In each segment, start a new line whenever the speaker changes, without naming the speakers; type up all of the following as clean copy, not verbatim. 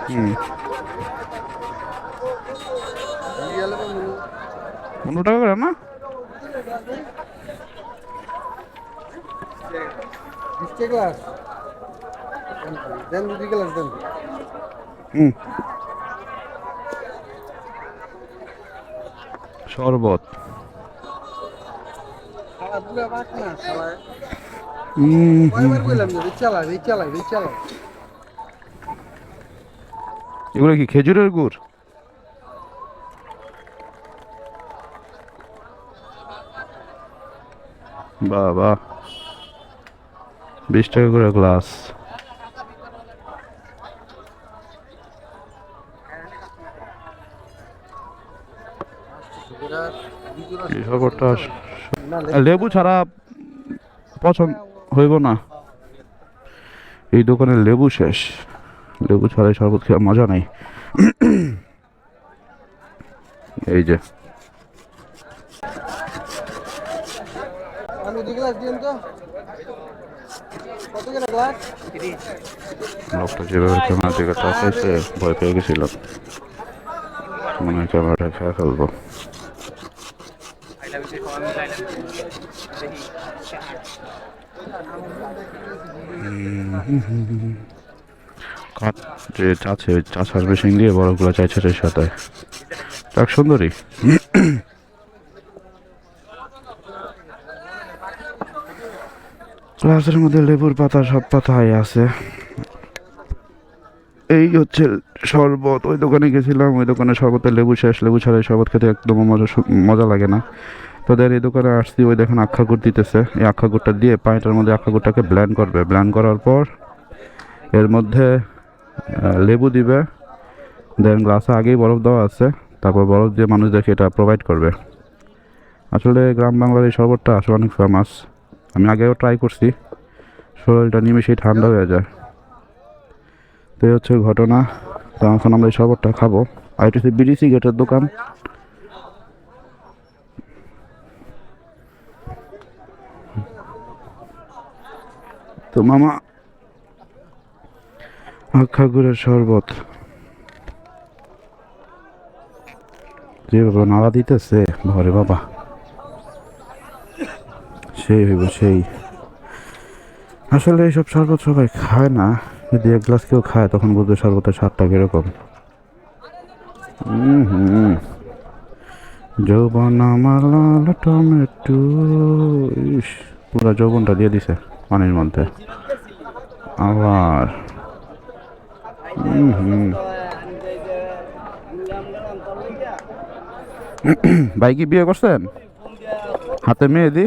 হুম, 15 টাকা করে না? হুম, শরবত। এগুলো কি খেজুরের গুড়? বাহ বাহ, 20 টাকা করে গ্লাস। এই শরবতটা লেবু ছাড়া পছন্দ হইব না। এই দোকানে লেবু শেষ, লেবু ছাড়া এই শরবত খেয়ে মজা নাই। এই যে লোকটা যেভাবে ক্যামেরার দিকে তাকাইছে ভয় পেয়ে গেছিলাম, মনে হয় ক্যামেরাটা খেয়ে ফেলবো। কাঠ যে চাচ্ছে ওই চাষার মেশিন দিয়ে বরফগুলো চাইছে সাথে এক সুন্দরী। গ্লাসের মধ্যে লেবুর পাতা, সব পাতাই আছে। এই হচ্ছে শরবত। ওই দোকানে গেছিলাম, ওই দোকানে শরবতের লেবু শেষ, লেবু ছাড়া এই শরবত খেতে একদম মজা লাগে না। তোদের এই দোকানে আসছি, ওই দেখেন আখা গুড় দিতেছে। এই আখা গুড়টা দিয়ে পানিটার মধ্যে আখা গুড়টাকে ব্লেন্ড করবে, ব্লেন্ড করার পর এর মধ্যে লেবু দিবে, দেন গ্লাসে আগেই বরফ দেওয়া আছে, তারপর বরফ দিয়ে মানুষদেরকে এটা প্রোভাইড করবে। আসলে গ্রাম বাংলার এই শরবতটা আসলে অনেক ফেমাস। আমি আগেও ট্রাই করছি, শরীরটা নিমেষেই ঠান্ডা হয়ে যায়। তো এই হচ্ছে ঘটনা। তো এখন আমরা এই শরবতটা খাবো। আর এটা হচ্ছে বিড়ি সিগারেটের দোকান। তো মামা আখা গুড়ের শরবত যেভাবে নাড়া দিতেছে, ঘরে বাবা সেই হইব সেই। আসলে এইসব শরবত সবাই খায় না, যদি এক গ্লাস কেউ খায় তখন বুঝবে শরবতের স্বাদটা কিরকম। হুম, যৌবন আমার লাল টমেটো। ইস, পুরা যৌবনটা দিয়ে দিছে পানির মধ্যে আবার। হুম, ভাই কি বিয়ে করছেন? হাতে মেহেদি?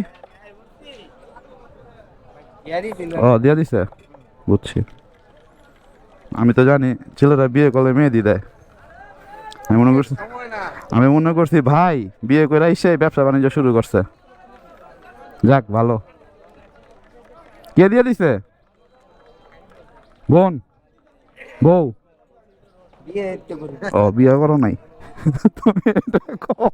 ও দিয়া দিছে, বুঝছি। আমি তো জানি ছেলেরা বিয়ে করলে মেহেদি দেয়। আমি মনে করছি ভাই বিয়ে করে এসে ব্যবসা বাণিজ্য শুরু করছে। যাক ভালো। কে দিয়ে দিছে? বোন? বউ? ও বিয়ে করো নাই? তুমি এটা কও।